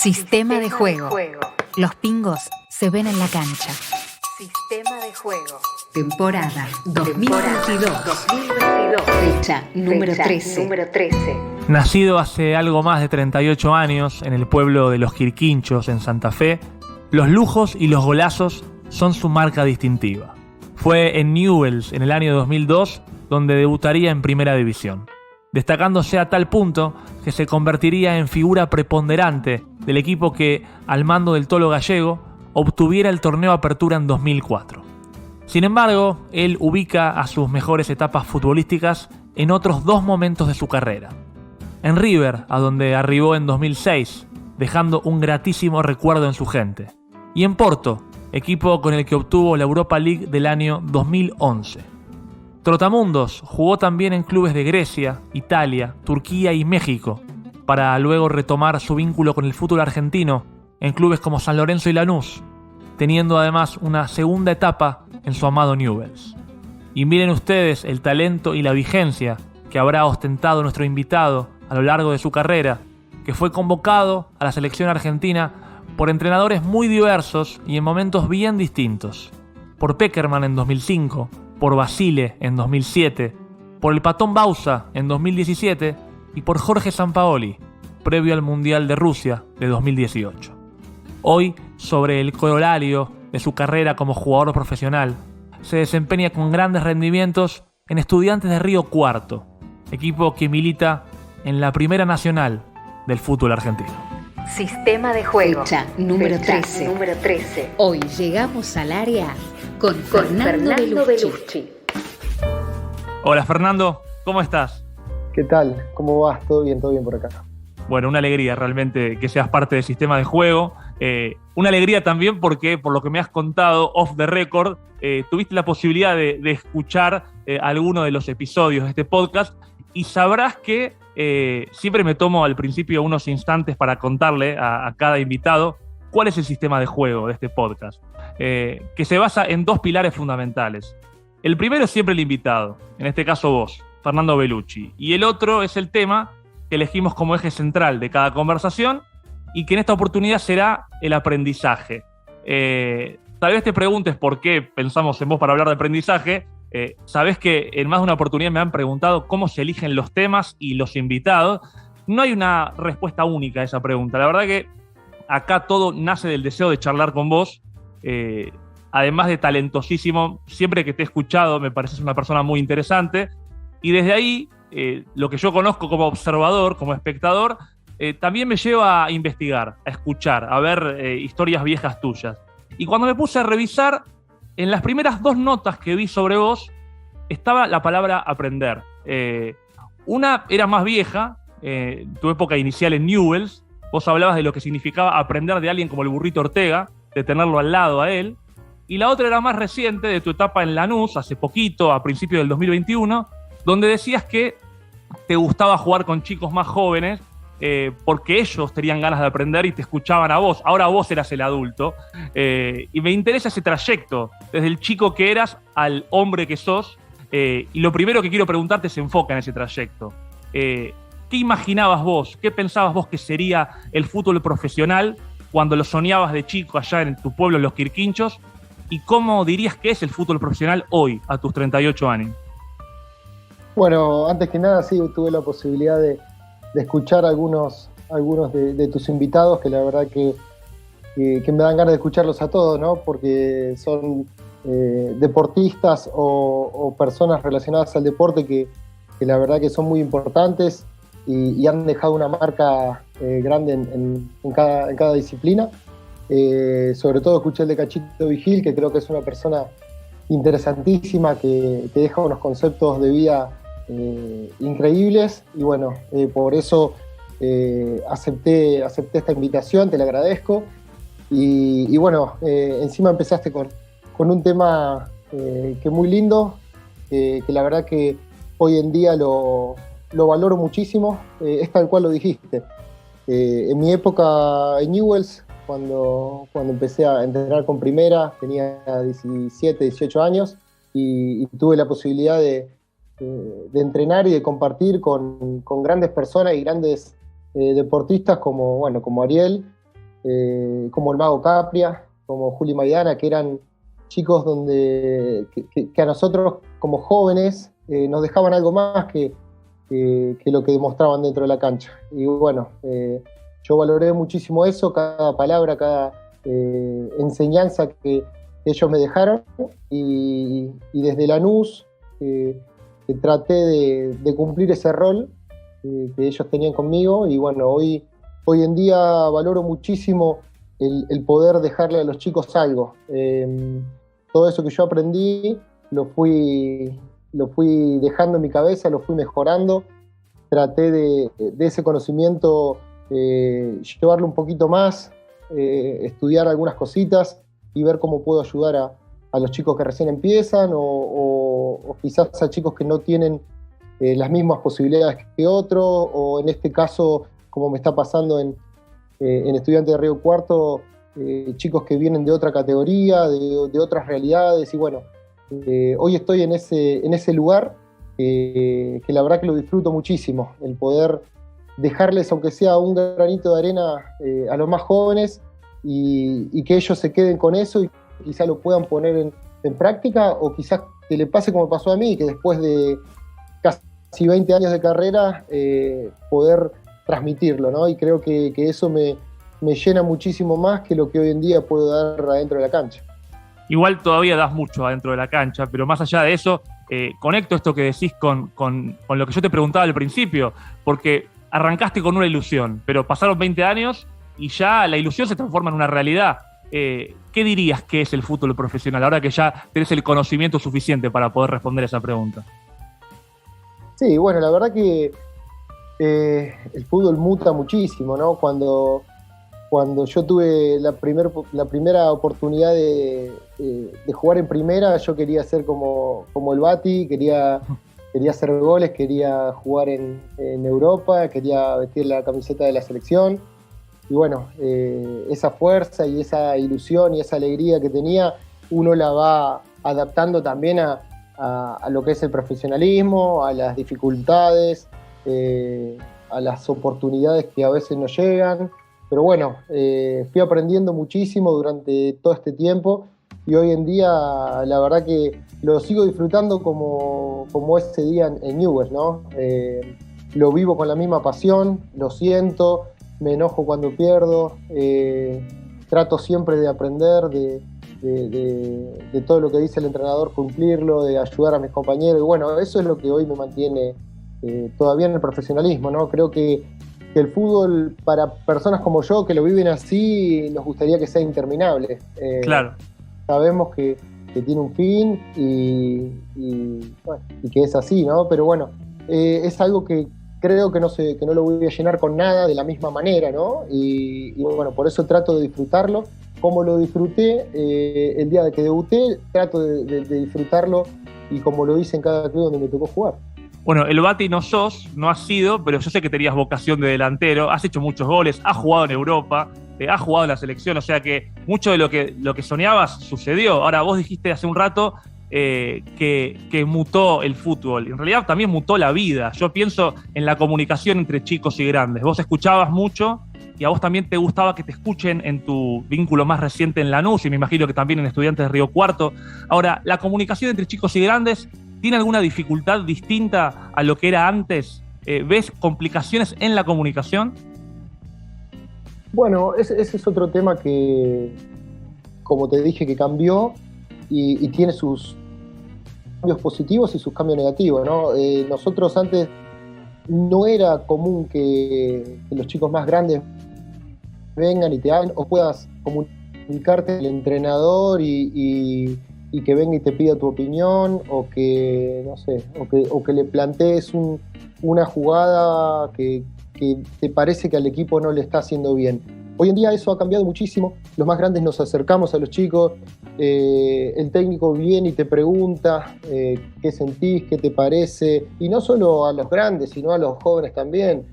Sistema de juego. Los pingos se ven en la cancha. Sistema de juego. Temporada 2022. Fecha número 13. Nacido hace algo más de 38 años en el pueblo de Los Quirquinchos, en Santa Fe, los lujos y los golazos son su marca distintiva. Fue en Newell's en el año 2002 donde debutaría en Primera División, destacándose a tal punto que se convertiría en figura preponderante del equipo que, al mando del Tolo Gallego, obtuviera el torneo Apertura en 2004. Sin embargo, él ubica a sus mejores etapas futbolísticas en otros dos momentos de su carrera. En River, a donde arribó en 2006, dejando un gratísimo recuerdo en su gente. Y en Porto, equipo con el que obtuvo la Europa League del año 2011. Trotamundos jugó también en clubes de Grecia, Italia, Turquía y México, para luego retomar su vínculo con el fútbol argentino en clubes como San Lorenzo y Lanús, teniendo además una segunda etapa en su amado Newell's. Y miren ustedes el talento y la vigencia que habrá ostentado nuestro invitado a lo largo de su carrera, que fue convocado a la selección argentina por entrenadores muy diversos y en momentos bien distintos. Por Pekerman en 2005, por Basile en 2007, por el Patón Bauza en 2017 y por Jorge Sampaoli, previo al Mundial de Rusia de 2018. Hoy, sobre el corolario de su carrera como jugador profesional, se desempeña con grandes rendimientos en Estudiantes de Río Cuarto, equipo que milita en la Primera Nacional del fútbol argentino. Sistema de juego. Fecha número 13. Hoy llegamos al área con Fernando Bellucci. Hola Fernando, ¿cómo estás? ¿Qué tal? ¿Cómo vas? Todo bien por acá. Bueno, una alegría realmente que seas parte del Sistema de Juego. Una alegría también porque, por lo que me has contado off the record, tuviste la posibilidad de escuchar alguno de los episodios de este podcast y sabrás que siempre me tomo al principio unos instantes para contarle a cada invitado cuál es el sistema de juego de este podcast, que se basa en dos pilares fundamentales. El primero es siempre el invitado, en este caso vos, Fernando Bellucci, y el otro es el tema que elegimos como eje central de cada conversación y que en esta oportunidad será el aprendizaje. Tal vez te preguntes por qué pensamos en vos para hablar de aprendizaje. Sabés que en más de una oportunidad me han preguntado cómo se eligen los temas y los invitados. No hay una respuesta única a esa pregunta. La verdad que acá todo nace del deseo de charlar con vos. Además de talentosísimo, siempre que te he escuchado me pareces una persona muy interesante. Y desde ahí, lo que yo conozco como observador, como espectador, también me lleva a investigar, a escuchar, a ver historias viejas tuyas. Y cuando me puse a revisar, en las primeras dos notas que vi sobre vos, estaba la palabra aprender. Una era más vieja, tu época inicial en Newell's. Vos hablabas de lo que significaba aprender de alguien como el Burrito Ortega, de tenerlo al lado a él. Y la otra era más reciente, de tu etapa en Lanús, hace poquito, a principios del 2021, donde decías que te gustaba jugar con chicos más jóvenes, porque ellos tenían ganas de aprender y te escuchaban a vos. Ahora vos eras el adulto. Y me interesa ese trayecto, desde el chico que eras al hombre que sos. Y lo primero que quiero preguntarte se enfoca en ese trayecto. ¿Qué imaginabas vos? ¿Qué pensabas vos que sería el fútbol profesional cuando lo soñabas de chico allá en tu pueblo, en Los Quirquinchos? ¿Y cómo dirías que es el fútbol profesional hoy, a tus 38 años? Bueno, antes que nada, sí, tuve la posibilidad de escuchar algunos de tus invitados, que la verdad que me dan ganas de escucharlos a todos, ¿no? Porque son deportistas o personas relacionadas al deporte que la verdad que son muy importantes y han dejado una marca grande en cada disciplina. Sobre todo escuché el de Cachito Vigil, que creo que es una persona interesantísima, que deja unos conceptos de vida increíbles, y bueno, por eso acepté esta invitación, te la agradezco. Y bueno, encima empezaste con un tema que muy lindo, que la verdad que hoy en día lo valoro muchísimo. Es tal cual lo dijiste. En mi época en Newell's, cuando empecé a entrenar con primera, tenía 17, 18 años y tuve la posibilidad de entrenar y de compartir con grandes personas y grandes deportistas como Ariel, como el Mago Capria, como Juli Maidana, que eran chicos que a nosotros como jóvenes nos dejaban algo más que lo que demostraban dentro de la cancha. Y bueno, yo valoré muchísimo eso, cada palabra, cada enseñanza que ellos me dejaron, y desde Lanús que traté de cumplir ese rol que ellos tenían conmigo. Y bueno, hoy en día valoro muchísimo el poder dejarle a los chicos algo. Todo eso que yo aprendí lo fui dejando en mi cabeza, lo fui mejorando. Traté de ese conocimiento llevarlo un poquito más, estudiar algunas cositas y ver cómo puedo ayudar a los chicos que recién empiezan o quizás a chicos que no tienen las mismas posibilidades que otros, o en este caso, como me está pasando en Estudiantes de Río Cuarto, chicos que vienen de otra categoría, de otras realidades. Y bueno, hoy estoy en ese lugar que la verdad que lo disfruto muchísimo, el poder dejarles, aunque sea un granito de arena, a los más jóvenes, y que ellos se queden con eso y quizás lo puedan poner en práctica, o quizás que le pase como pasó a mí, que después de casi 20 años de carrera poder transmitirlo, ¿no? Y creo que eso me llena muchísimo más que lo que hoy en día puedo dar adentro de la cancha. Igual todavía das mucho adentro de la cancha, pero más allá de eso, conecto esto que decís con lo que yo te preguntaba al principio, porque arrancaste con una ilusión, pero pasaron 20 años y ya la ilusión se transforma en una realidad. ¿Qué dirías que es el fútbol profesional, ahora que ya tenés el conocimiento suficiente para poder responder esa pregunta? Sí, bueno, la verdad que el fútbol muta muchísimo, ¿no? Cuando yo tuve la primera oportunidad de jugar en primera, yo quería ser como el Bati, quería hacer goles, quería jugar en Europa, quería vestir la camiseta de la selección. Y bueno, esa fuerza y esa ilusión y esa alegría que tenía, uno la va adaptando también a lo que es el profesionalismo, a las dificultades, a las oportunidades que a veces no llegan. Pero bueno, fui aprendiendo muchísimo durante todo este tiempo, y hoy en día la verdad que lo sigo disfrutando como ese día en Newell's, ¿no? Lo vivo con la misma pasión, lo siento, me enojo cuando pierdo, trato siempre de aprender de todo lo que dice el entrenador, cumplirlo, de ayudar a mis compañeros. Y bueno, eso es lo que hoy me mantiene todavía en el profesionalismo, ¿no? Creo que el fútbol, para personas como yo que lo viven así, nos gustaría que sea interminable. Claro. Sabemos que tiene un fin y que es así, ¿no? Pero bueno, es algo que creo que no lo voy a llenar con nada de la misma manera, ¿no? Y bueno, por eso trato de disfrutarlo. Como lo disfruté el día de que debuté, trato de disfrutarlo, y como lo hice en cada club donde me tocó jugar. Bueno, el Bati no has sido, pero yo sé que tenías vocación de delantero, has hecho muchos goles, has jugado en Europa, has jugado en la selección, o sea que mucho de lo que soñabas sucedió. Ahora, vos dijiste hace un rato que mutó el fútbol. En realidad también mutó la vida. Yo pienso en la comunicación entre chicos y grandes. Vos escuchabas mucho y a vos también te gustaba que te escuchen en tu vínculo más reciente en Lanús, y me imagino que también en Estudiantes de Río Cuarto. Ahora, ¿la comunicación entre chicos y grandes tiene alguna dificultad distinta a lo que era antes? ¿Ves complicaciones en la comunicación? Bueno, ese es otro tema que, como te dije, que cambió y tiene sus cambios positivos y sus cambios negativos, ¿no? Nosotros antes no era común que los chicos más grandes vengan y te hablen, o puedas comunicarte al entrenador y que venga y te pida tu opinión, o que, no sé, o que le plantees una jugada que te parece que al equipo no le está haciendo bien. Hoy en día eso ha cambiado muchísimo. Los más grandes nos acercamos a los chicos, el técnico viene y te pregunta qué sentís, qué te parece, y no solo a los grandes, sino a los jóvenes también.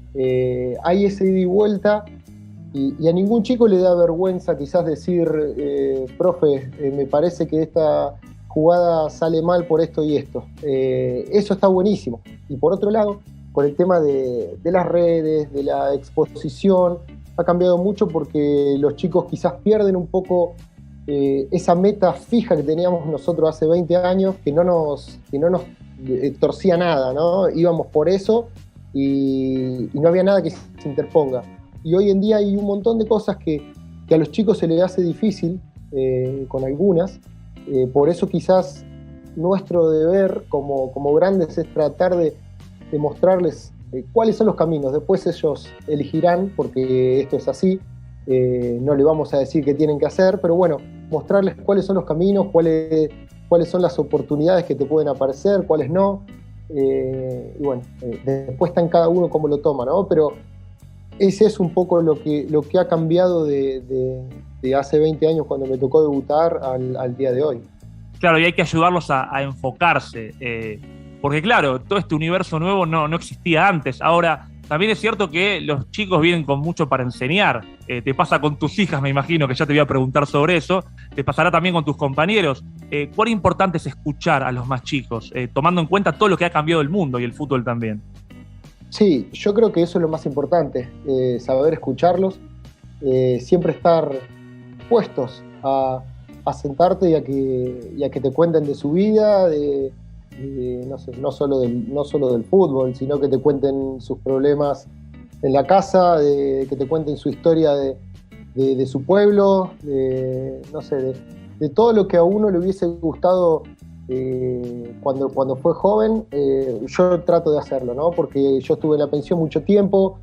Hay ese ida y vuelta, y a ningún chico le da vergüenza quizás decir, profe, me parece que esta jugada sale mal por esto y esto. Eso está buenísimo. Y por otro lado, por el tema de las redes, de la exposición, ha cambiado mucho porque los chicos quizás pierden un poco esa meta fija que teníamos nosotros hace 20 años, que no nos torcía nada, ¿no? Íbamos por eso y no había nada que se interponga. Y hoy en día hay un montón de cosas que a los chicos se les hace difícil, con algunas. Por eso quizás nuestro deber como grandes es tratar de mostrarles cuáles son los caminos. Después ellos elegirán, porque esto es así, no le vamos a decir qué tienen que hacer, pero bueno, mostrarles cuáles son los caminos, cuáles son las oportunidades que te pueden aparecer, cuáles no. Y bueno, después está en cada uno cómo lo toma, ¿no? Pero ese es un poco lo que ha cambiado de hace 20 años cuando me tocó debutar al día de hoy. Claro, y hay que ayudarlos a enfocarse, porque claro, todo este universo nuevo no existía antes. Ahora, también es cierto que los chicos vienen con mucho para enseñar. Te pasa con tus hijas, me imagino, que ya te voy a preguntar sobre eso. Te pasará también con tus compañeros. ¿Cuán importante es escuchar a los más chicos, tomando en cuenta todo lo que ha cambiado el mundo y el fútbol también? Sí, yo creo que eso es lo más importante, saber escucharlos, siempre estar puestos a sentarte y a que te cuenten de su vida, no sé, no solo del fútbol, sino que te cuenten sus problemas en la casa, que te cuenten su historia de su pueblo, no sé, de todo lo que a uno le hubiese gustado cuando fue joven. Yo trato de hacerlo, ¿no? Porque yo estuve en la pensión mucho tiempo,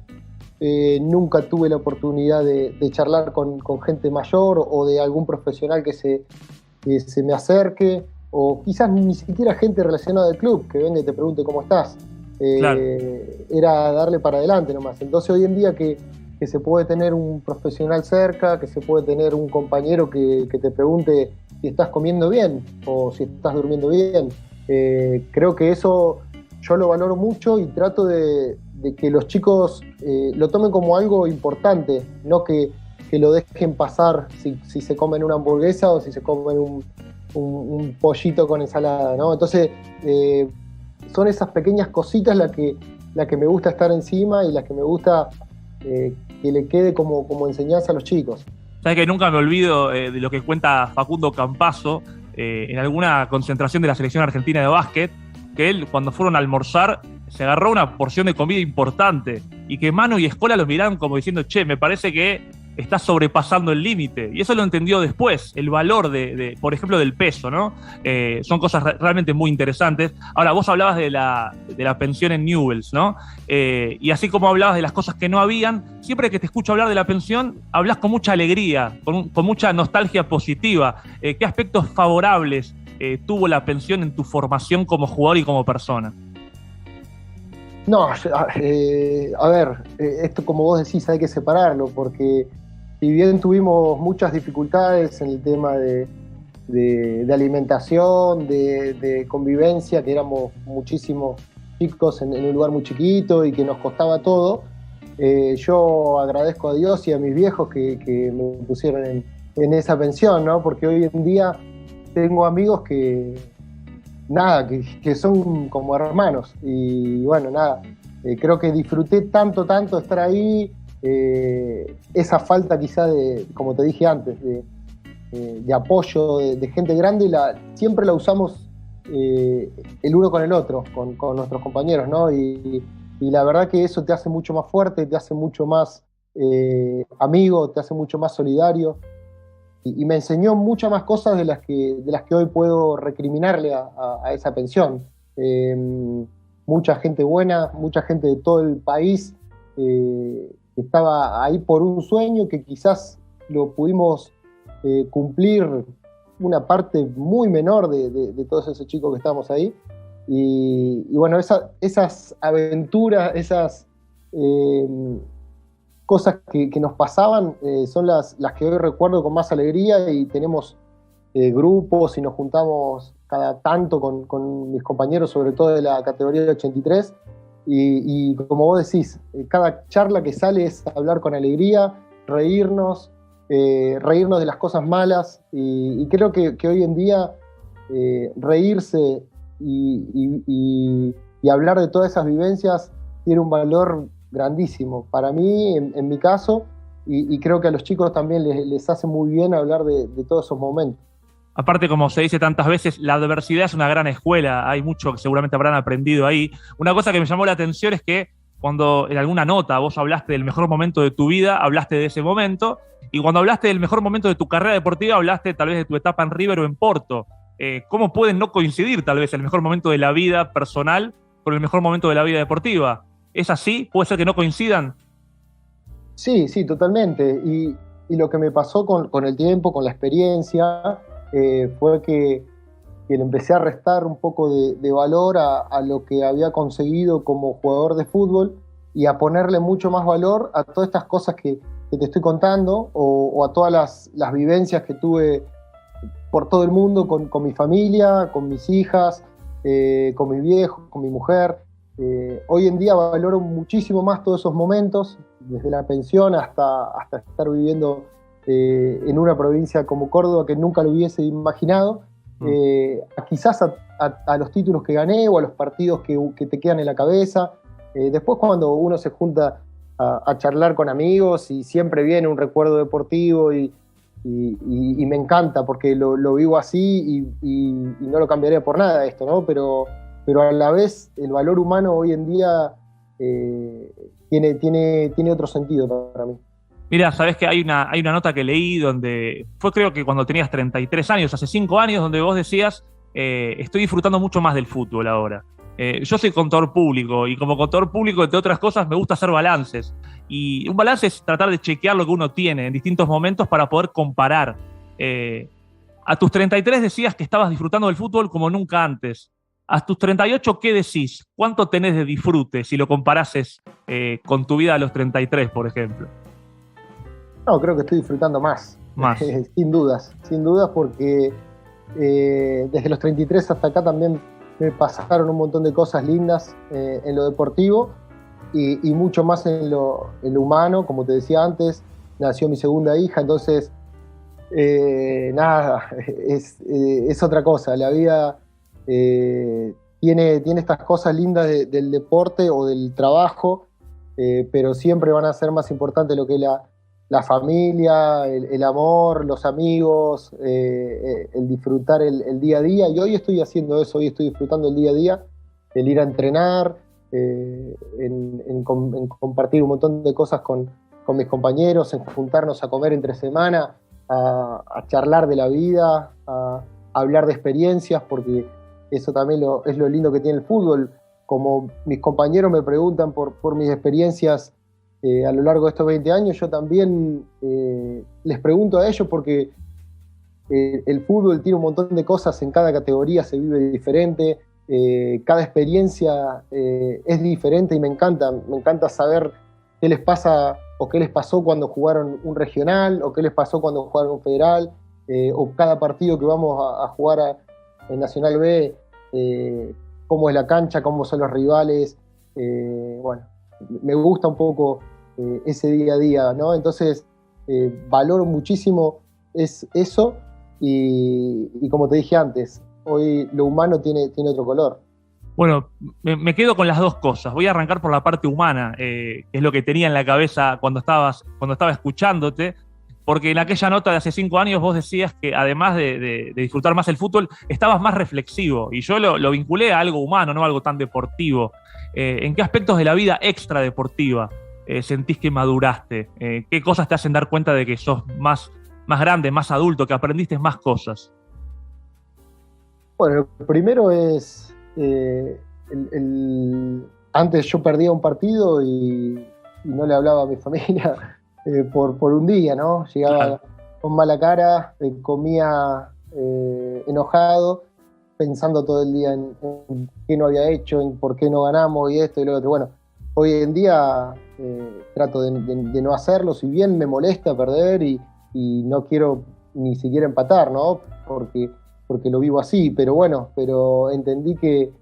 nunca tuve la oportunidad de charlar con gente mayor o de algún profesional que se me acerque, o quizás ni siquiera gente relacionada al club que venga y te pregunte cómo estás. Claro. Era darle para adelante nomás. Entonces hoy en día que se puede tener un profesional cerca, que se puede tener un compañero que te pregunte si estás comiendo bien o si estás durmiendo bien, creo que eso yo lo valoro mucho y trato de que los chicos lo tomen como algo importante, no que lo dejen pasar si se comen una hamburguesa o si se comen un pollito con ensalada, ¿no? Entonces son esas pequeñas cositas las que me gusta estar encima y las que me gusta que le quede como enseñanza a los chicos. Sabes que nunca me olvido de lo que cuenta Facundo Campazzo en alguna concentración de la selección argentina de básquet, que él, cuando fueron a almorzar, se agarró una porción de comida importante y que Manu y Escola lo miraron como diciendo, che, me parece que está sobrepasando el límite. Y eso lo entendió después, el valor por ejemplo, del peso, ¿no? Son cosas realmente muy interesantes. Ahora, vos hablabas de la pensión en Newell's, ¿no? Y así como hablabas de las cosas que no habían, siempre que te escucho hablar de la pensión, hablas con mucha alegría, con mucha nostalgia positiva. ¿Qué aspectos favorables tuvo la pensión en tu formación como jugador y como persona? No, a ver, esto como vos decís hay que separarlo, porque si bien tuvimos muchas dificultades en el tema de alimentación, de convivencia, que éramos muchísimos chicos en un lugar muy chiquito y que nos costaba todo, yo agradezco a Dios y a mis viejos que me pusieron en esa pensión, ¿no? Porque hoy en día tengo amigos que son como hermanos y bueno, nada, creo que disfruté tanto estar ahí. Esa falta quizá como te dije antes, de apoyo de gente grande, siempre la usamos el uno con el otro, con nuestros compañeros, ¿no? Y la verdad que eso te hace mucho más fuerte, te hace mucho más amigo, te hace mucho más solidario y me enseñó muchas más cosas de las que hoy puedo recriminarle a esa pensión. Mucha gente buena, mucha gente de todo el país estaba ahí por un sueño que quizás lo pudimos cumplir una parte muy menor de todos esos chicos que estábamos ahí. Y bueno, esas aventuras, esas cosas que nos pasaban son las que hoy recuerdo con más alegría y tenemos grupos y nos juntamos cada tanto con mis compañeros, sobre todo de la categoría de 83. Y como vos decís, cada charla que sale es hablar con alegría, reírnos de las cosas malas y creo que hoy en día reírse y hablar de todas esas vivencias tiene un valor grandísimo. Para mí, en mi caso, y creo que a los chicos también les hace muy bien hablar de todos esos momentos. Aparte, como se dice tantas veces, la adversidad es una gran escuela, hay mucho que seguramente habrán aprendido ahí. Una cosa que me llamó la atención es que cuando en alguna nota vos hablaste del mejor momento de tu vida, hablaste de ese momento, y cuando hablaste del mejor momento de tu carrera deportiva, hablaste tal vez de tu etapa en River o en Porto. ¿Cómo pueden no coincidir tal vez el mejor momento de la vida personal con el mejor momento de la vida deportiva? ¿Es así? ¿Puede ser que no coincidan? Sí, sí, totalmente. Y lo que me pasó con el tiempo, con la experiencia, fue que le empecé a restar un poco de valor a lo que había conseguido como jugador de fútbol y a ponerle mucho más valor a todas estas cosas que te estoy contando o a todas las vivencias que tuve por todo el mundo con mi familia, con mis hijas, con mis viejos, con mi mujer. Hoy en día valoro muchísimo más todos esos momentos, desde la pensión hasta estar viviendo en una provincia como Córdoba que nunca lo hubiese imaginado, quizás a los títulos que gané o a los partidos que te quedan en la cabeza. Después cuando uno se junta a charlar con amigos y siempre viene un recuerdo deportivo y me encanta porque lo vivo así y no lo cambiaría por nada esto, ¿no? Pero a la vez el valor humano hoy en día tiene otro sentido para mí. Mira, sabes que hay una nota que leí donde fue, creo que cuando tenías 33 años, hace 5 años, donde vos decías, estoy disfrutando mucho más del fútbol ahora. Yo soy contador público y como contador público, entre otras cosas, me gusta hacer balances. Y un balance es tratar de chequear lo que uno tiene en distintos momentos para poder comparar. A tus 33 decías que estabas disfrutando del fútbol como nunca antes. A tus 38, ¿qué decís? ¿Cuánto tenés de disfrute si lo comparases con tu vida a los 33, por ejemplo? No, creo que estoy disfrutando más. Sin dudas, porque desde los 33 hasta acá también me pasaron un montón de cosas lindas en lo deportivo y mucho más en lo humano. Como te decía antes, nació mi segunda hija, entonces nada, es otra cosa. La vida tiene estas cosas lindas del deporte o del trabajo, pero siempre van a ser más importantes lo que es la familia, el amor, los amigos, el disfrutar el día a día. Y hoy estoy haciendo eso, hoy estoy disfrutando el día a día, el ir a entrenar, en compartir un montón de cosas con mis compañeros, en juntarnos a comer entre semana, a charlar de la vida, a hablar de experiencias, porque eso también es lo lindo que tiene el fútbol. Como mis compañeros me preguntan por mis experiencias a lo largo de estos 20 años, yo también les pregunto a ellos porque el fútbol tiene un montón de cosas, en cada categoría se vive diferente, cada experiencia es diferente y me encanta saber qué les pasa o qué les pasó cuando jugaron un regional o qué les pasó cuando jugaron un federal, o cada partido que vamos a jugar en Nacional B, cómo es la cancha, cómo son los rivales. Bueno, me gusta un poco ese día a día, ¿no? Entonces valoro muchísimo eso y como te dije antes, hoy lo humano tiene otro color. Bueno, me quedo con las dos cosas. Voy a arrancar por la parte humana, que es lo que tenía en la cabeza cuando estaba escuchándote, porque en aquella nota de hace 5 años vos decías que además de disfrutar más el fútbol, estabas más reflexivo, y yo lo vinculé a algo humano, no a algo tan deportivo. ¿En qué aspectos de la vida extra deportiva sentís que maduraste? ¿Qué cosas te hacen dar cuenta de que sos más grande, más adulto, que aprendiste más cosas? Bueno, lo primero es antes yo perdía un partido y no le hablaba a mi familia por un día, ¿no? Llegaba claro, con mala cara, comía enojado, pensando todo el día en qué no había hecho, en por qué no ganamos y esto y lo otro. Bueno, hoy en día trato de no hacerlo, si bien me molesta perder y no quiero ni siquiera empatar, ¿no? Porque lo vivo así, pero bueno, entendí que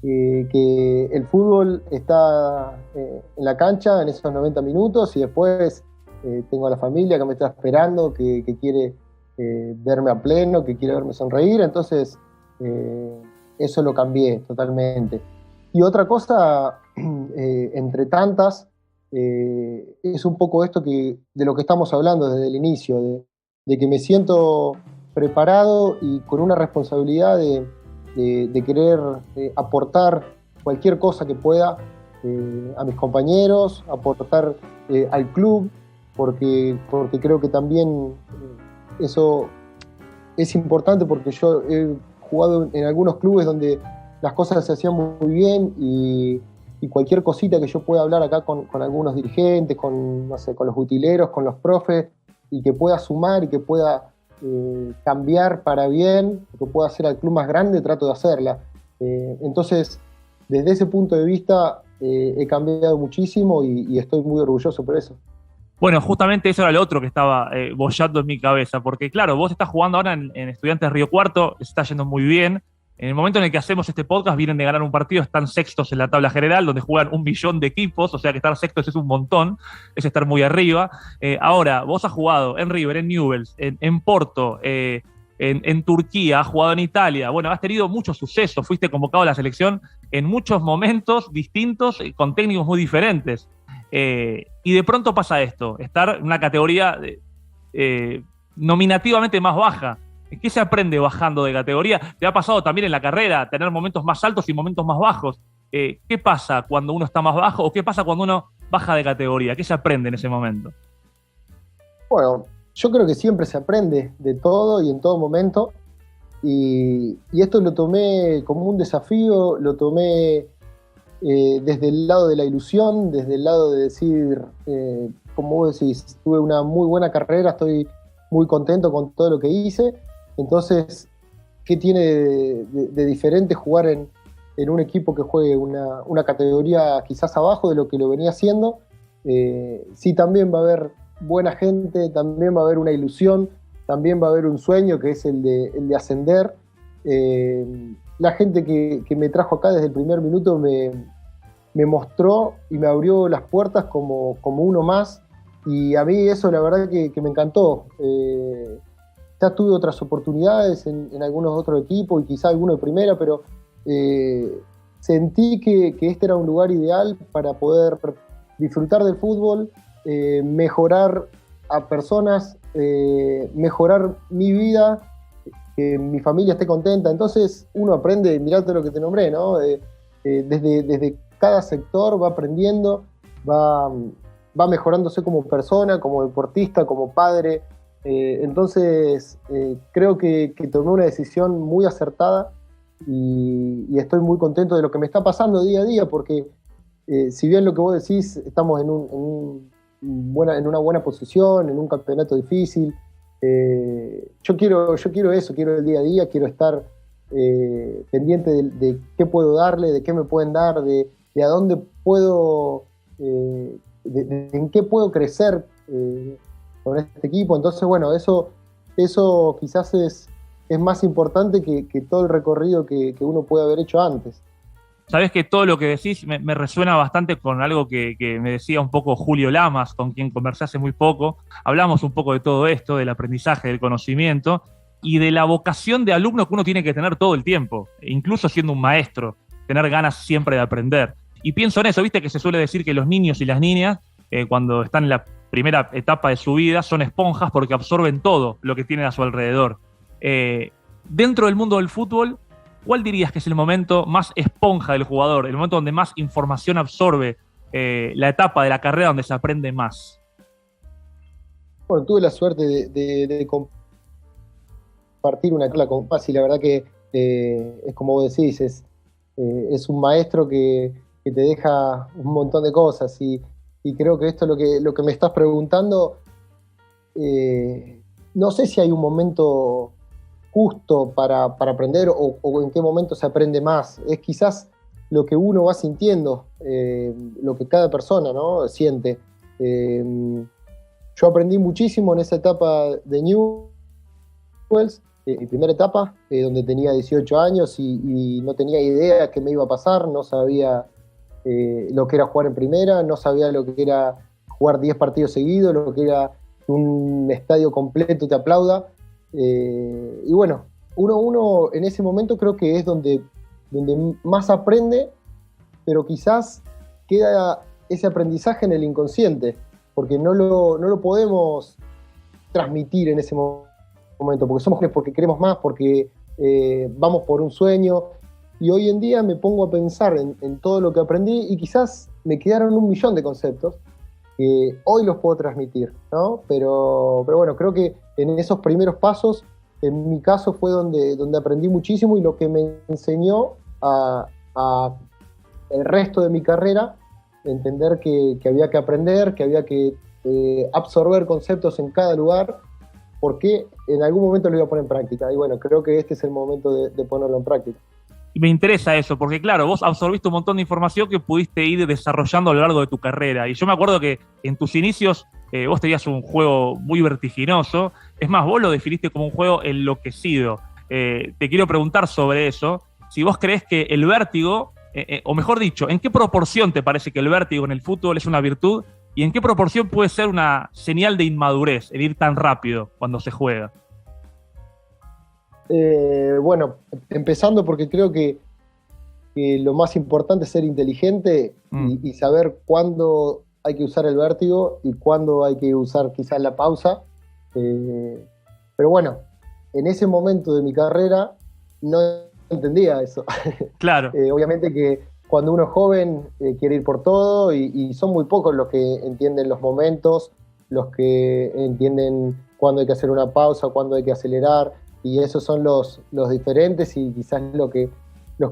el fútbol está en la cancha en esos 90 minutos y después tengo a la familia que me está esperando, que quiere verme a pleno, que quiere verme sonreír, entonces eso lo cambié totalmente. Y otra cosa, entre tantas, es un poco esto de lo que estamos hablando desde el inicio, de que me siento preparado y con una responsabilidad de querer aportar cualquier cosa que pueda a mis compañeros, aportar al club, porque creo que también eso es importante, porque yo he jugado en algunos clubes donde las cosas se hacían muy bien y cualquier cosita que yo pueda hablar acá con algunos dirigentes, con, no sé, con los utileros, con los profes, y que pueda sumar y que pueda cambiar para bien, que pueda hacer al club más grande, trato de hacerla. Entonces, desde ese punto de vista, he cambiado muchísimo y estoy muy orgulloso por eso. Bueno, justamente eso era lo otro que estaba bollando en mi cabeza, porque claro, vos estás jugando ahora en Estudiantes Río Cuarto, está yendo muy bien. En el momento en el que hacemos este podcast, vienen de ganar un partido, están sextos en la tabla general, donde juegan 1 millón de equipos, o sea que estar sextos es un montón, es estar muy arriba. Ahora, vos has jugado en River, en Newell's, en Porto, en Turquía, has jugado en Italia. Bueno, has tenido mucho suceso, fuiste convocado a la selección en muchos momentos distintos, con técnicos muy diferentes. Y de pronto pasa esto, estar en una categoría nominativamente más baja. ¿Qué se aprende bajando de categoría? ¿Te ha pasado también en la carrera tener momentos más altos y momentos más bajos? ¿Qué pasa cuando uno está más bajo o qué pasa cuando uno baja de categoría? ¿Qué se aprende en ese momento? Bueno, yo creo que siempre se aprende de todo y en todo momento. Y esto lo tomé como un desafío, lo tomé desde el lado de la ilusión, desde el lado de decir, como vos decís, tuve una muy buena carrera, estoy muy contento con todo lo que hice. Entonces, ¿qué tiene de diferente jugar en un equipo que juegue una categoría quizás abajo de lo que lo venía haciendo? Sí, también va a haber buena gente, también va a haber una ilusión, también va a haber un sueño que es el de ascender. La gente que me trajo acá desde el primer minuto me mostró y me abrió las puertas como uno más, y a mí eso la verdad que me encantó. Ya tuve otras oportunidades en algunos otros equipos y quizá alguno de primera, pero sentí que este era un lugar ideal para poder disfrutar del fútbol, mejorar a personas, mejorar mi vida, que mi familia esté contenta. Entonces uno aprende, mirá todo lo que te nombré, ¿no? Desde cada sector va aprendiendo, va mejorándose como persona, como deportista, como padre. Entonces creo que tomé una decisión muy acertada y estoy muy contento de lo que me está pasando día a día, porque si bien lo que vos decís, estamos en una buena posición, en un campeonato difícil, yo quiero eso, quiero el día a día, quiero estar pendiente de qué puedo darle, de qué me pueden dar, de a dónde puedo, en qué puedo crecer con este equipo. Entonces, bueno, eso quizás es más importante que todo el recorrido que uno puede haber hecho antes. Sabés que todo lo que decís me resuena bastante con algo que me decía un poco Julio Lamas, con quien conversé hace muy poco. Hablamos un poco de todo esto, del aprendizaje, del conocimiento y de la vocación de alumno que uno tiene que tener todo el tiempo, incluso siendo un maestro, tener ganas siempre de aprender. Y pienso en eso, viste que se suele decir que los niños y las niñas, cuando están en la primera etapa de su vida, son esponjas porque absorben todo lo que tienen a su alrededor. Dentro del mundo del fútbol, ¿cuál dirías que es el momento más esponja del jugador, el momento donde más información absorbe, la etapa de la carrera donde se aprende más? Bueno, tuve la suerte de compartir una charla con Paz y la verdad que es como vos decís, es un maestro que te deja un montón de cosas y creo que esto es lo que me estás preguntando. No sé si hay un momento justo para aprender o en qué momento se aprende más. Es quizás lo que uno va sintiendo, lo que cada persona, ¿no?, siente. Yo aprendí muchísimo en esa etapa de Newell's, mi primera etapa, donde tenía 18 años y no tenía idea qué me iba a pasar, no sabía lo que era jugar en primera, no sabía lo que era jugar 10 partidos seguidos, lo que era un estadio completo te aplauda. Y bueno, uno en ese momento creo que es donde más aprende, pero quizás queda ese aprendizaje en el inconsciente, porque no lo podemos transmitir en ese momento, porque somos jóvenes, porque queremos más, porque vamos por un sueño, y hoy en día me pongo a pensar en todo lo que aprendí y quizás me quedaron 1.000.000 de conceptos que hoy los puedo transmitir, ¿no? Pero bueno, creo que en esos primeros pasos, en mi caso fue donde aprendí muchísimo y lo que me enseñó a el resto de mi carrera, entender que había que aprender, que había que absorber conceptos en cada lugar, porque en algún momento lo iba a poner en práctica. Y bueno, creo que este es el momento de ponerlo en práctica. Y me interesa eso, porque claro, vos absorbiste un montón de información que pudiste ir desarrollando a lo largo de tu carrera. Y yo me acuerdo que en tus inicios vos tenías un juego muy vertiginoso. Es más, vos lo definiste como un juego enloquecido. Te quiero preguntar sobre eso. Si vos creés que el vértigo, o mejor dicho, ¿en qué proporción te parece que el vértigo en el fútbol es una virtud? ¿Y en qué proporción puede ser una señal de inmadurez, el ir tan rápido cuando se juega? Bueno, empezando porque creo que lo más importante es ser inteligente y saber cuándo hay que usar el vértigo y cuándo hay que usar quizás la pausa. Pero bueno, en ese momento de mi carrera no entendía eso. Claro. Obviamente que cuando uno es joven quiere ir por todo y son muy pocos los que entienden los momentos, los que entienden cuándo hay que hacer una pausa, cuándo hay que acelerar. Y esos son los diferentes y quizás los que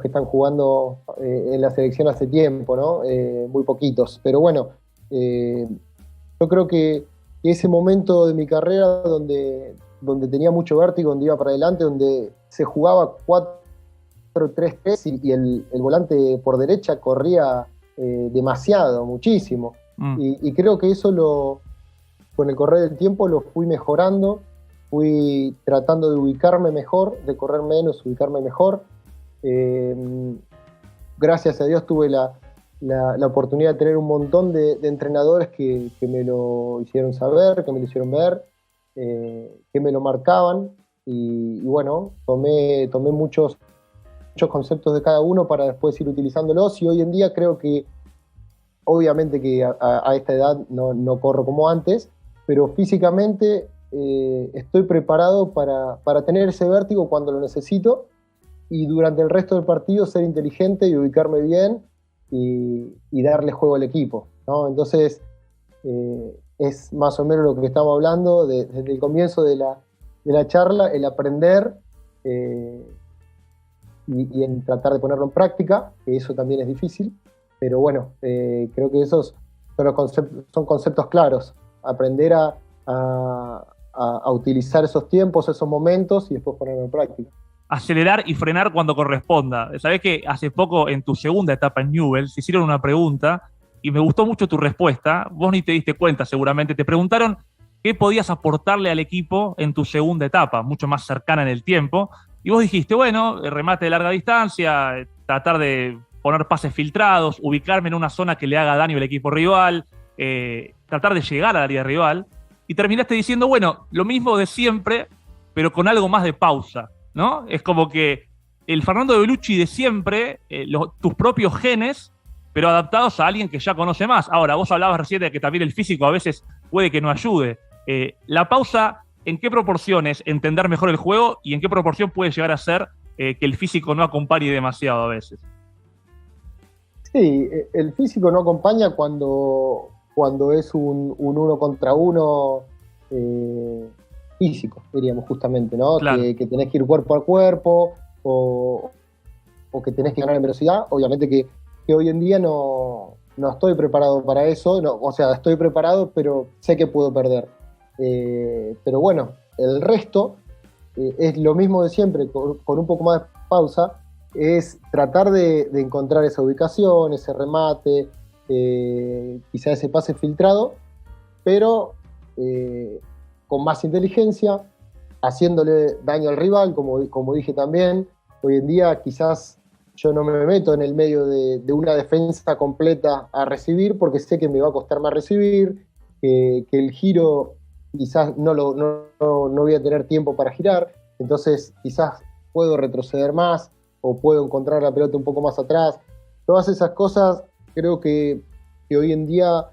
están jugando en la selección hace tiempo, ¿no? Muy poquitos. Pero bueno, yo creo que ese momento de mi carrera donde tenía mucho vértigo, donde iba para adelante, donde se jugaba 4-3-3 y el volante por derecha corría demasiado, muchísimo. Y creo que eso con el correr del tiempo lo fui mejorando. Fui tratando de ubicarme mejor, de correr menos, ubicarme mejor. Gracias a Dios tuve la oportunidad de tener un montón de entrenadores que me lo hicieron saber, que me lo hicieron ver, que me lo marcaban. Y bueno, tomé muchos conceptos de cada uno para después ir utilizándolos. Y hoy en día creo que, obviamente que a esta edad no corro como antes, pero físicamente estoy preparado para tener ese vértigo cuando lo necesito y durante el resto del partido ser inteligente y ubicarme bien y darle juego al equipo, ¿no? Entonces es más o menos lo que estamos hablando desde el comienzo de la charla, el aprender y en tratar de ponerlo en práctica, que eso también es difícil, pero bueno, creo que esos son conceptos claros, aprender a utilizar esos tiempos, esos momentos y después ponerlo en práctica. Acelerar y frenar cuando corresponda. Sabés que hace poco, en tu segunda etapa en Newell's, te hicieron una pregunta y me gustó mucho tu respuesta. Vos ni te diste cuenta, seguramente. Te preguntaron qué podías aportarle al equipo en tu segunda etapa, mucho más cercana en el tiempo. Y vos dijiste, bueno, remate de larga distancia, tratar de poner pases filtrados, ubicarme en una zona que le haga daño al equipo rival, tratar de llegar al área rival. Y terminaste diciendo, bueno, lo mismo de siempre, pero con algo más de pausa, ¿no? Es como que el Fernando Bellucci de siempre, tus propios genes, pero adaptados a alguien que ya conoce más. Ahora, vos hablabas recién de que también el físico a veces puede que no ayude. La pausa, ¿en qué proporción es entender mejor el juego y en qué proporción puede llegar a ser que el físico no acompañe demasiado a veces? Sí, el físico no acompaña cuando es un uno contra uno físico, diríamos justamente, ¿no? Claro. Que tenés que ir cuerpo a cuerpo o que tenés que ganar en velocidad. Obviamente que hoy en día no estoy preparado para eso, o sea, estoy preparado, pero sé que puedo perder. Pero bueno, el resto es lo mismo de siempre, con un poco más de pausa, es tratar de encontrar esa ubicación, ese remate, quizá ese pase filtrado, pero con más inteligencia, haciéndole daño al rival, como dije también. Hoy en día quizás yo no me meto en el medio de una defensa completa a recibir, porque sé que me va a costar más recibir, que el giro quizás no voy a tener tiempo para girar, entonces quizás puedo retroceder más o puedo encontrar la pelota un poco más atrás. Todas esas cosas creo que que hoy en día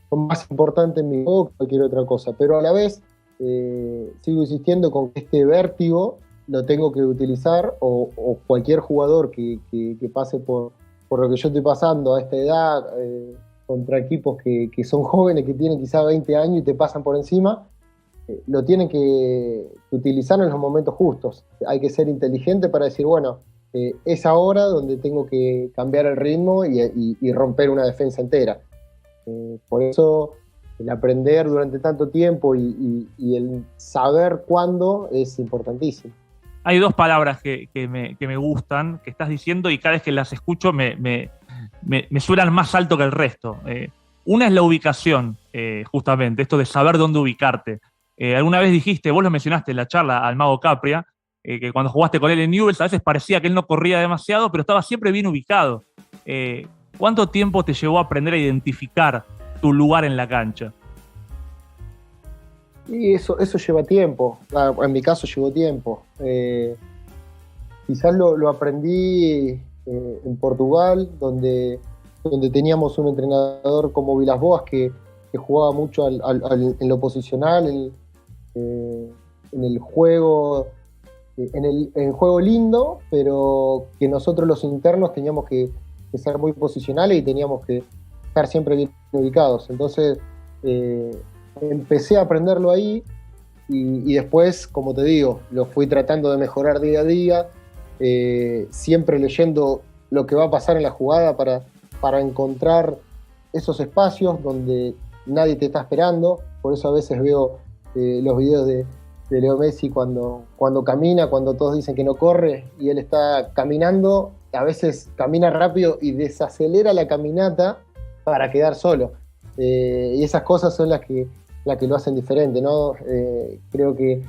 son más importantes en mi juego que cualquier otra cosa, pero a la vez sigo insistiendo con que este vértigo lo tengo que utilizar, o cualquier jugador que pase por lo que yo estoy pasando a esta edad, contra equipos que son jóvenes, que tienen quizá 20 años y te pasan por encima, lo tienen que utilizar en los momentos justos. Hay que ser inteligente para decir, bueno, es ahora donde tengo que cambiar el ritmo y romper una defensa entera. Por eso el aprender durante tanto tiempo y el saber cuándo es importantísimo. Hay dos palabras que me gustan, que estás diciendo, y cada vez que las escucho me suenan más alto que el resto. Una es la ubicación, justamente, esto de saber dónde ubicarte. Alguna vez dijiste, vos lo mencionaste en la charla al Mago Capria, que cuando jugaste con él en Newell's a veces parecía que él no corría demasiado, pero estaba siempre bien ubicado. ¿Cuánto tiempo te llevó a aprender a identificar tu lugar en la cancha? Y eso lleva tiempo. En mi caso llevó tiempo. Quizás lo aprendí en Portugal, donde teníamos un entrenador como Vilas Boas que jugaba mucho en lo posicional, en el juego, en el juego lindo, pero que nosotros los internos teníamos que ser muy posicionales y teníamos que estar siempre bien ubicados. Entonces empecé a aprenderlo ahí y después, como te digo, lo fui tratando de mejorar día a día, siempre leyendo lo que va a pasar en la jugada para encontrar esos espacios donde nadie te está esperando. Por eso a veces veo los videos de Leo Messi cuando camina, cuando todos dicen que no corre y él está caminando, a veces camina rápido y desacelera la caminata para quedar solo. Y esas cosas son las que lo hacen diferente, ¿no? Creo que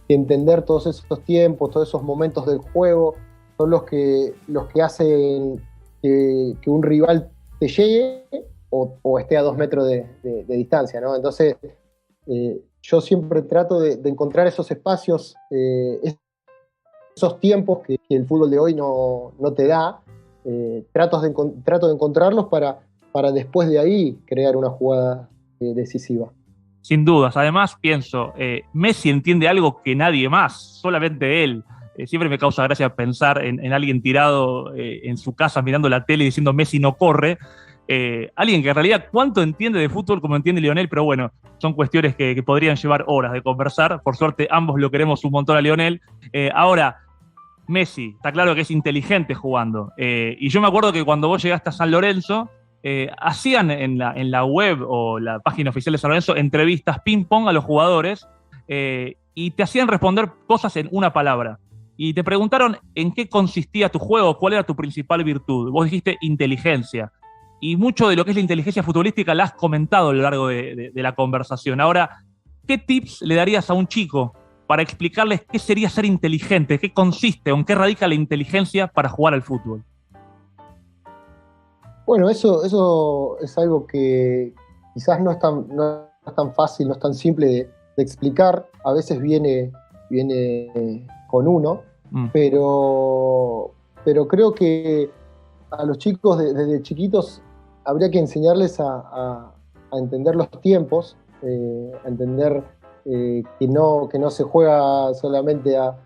entender todos esos tiempos, todos esos momentos del juego, son los que hacen que un rival te llegue o esté a 2 metros de distancia, ¿no? Entonces, yo siempre trato de encontrar esos espacios, esos tiempos que el fútbol de hoy no te da. Trato de encontrarlos para después de ahí crear una jugada decisiva. Sin dudas. Además, pienso, Messi entiende algo que nadie más, solamente él. Siempre me causa gracia pensar en alguien tirado en su casa mirando la tele y diciendo Messi no corre. Alguien que en realidad cuánto entiende de fútbol como entiende Lionel, pero bueno, son cuestiones que podrían llevar horas de conversar. Por suerte, ambos lo queremos un montón a Lionel. Ahora, Messi, está claro que es inteligente jugando. Y yo me acuerdo que cuando vos llegaste a San Lorenzo, hacían en la web o la página oficial de San Lorenzo entrevistas ping-pong a los jugadores y te hacían responder cosas en una palabra. Y te preguntaron en qué consistía tu juego, cuál era tu principal virtud. Vos dijiste inteligencia. Y mucho de lo que es la inteligencia futbolística la has comentado a lo largo de la conversación. Ahora, ¿qué tips le darías a un chico para explicarles qué sería ser inteligente, qué consiste o en qué radica la inteligencia para jugar al fútbol? Bueno, eso es algo que quizás no es tan fácil, no es tan simple de explicar. A veces viene con uno, pero creo que a los chicos desde chiquitos habría que enseñarles a entender los tiempos, a entender que no se juega solamente a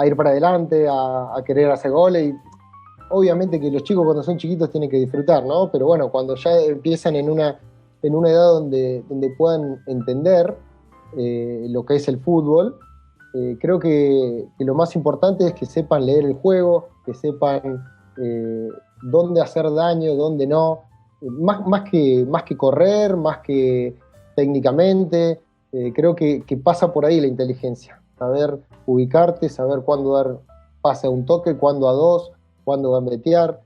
ir para adelante, a querer hacer goles. Y obviamente que los chicos cuando son chiquitos tienen que disfrutar, ¿no? Pero bueno, cuando ya empiezan en una edad donde puedan entender lo que es el fútbol, creo que lo más importante es que sepan leer el juego, que sepan dónde hacer daño, dónde no, más que correr, más que técnicamente, creo que pasa por ahí la inteligencia, saber ubicarte, saber cuándo dar pase a un toque, cuándo a dos, cuándo gambetear,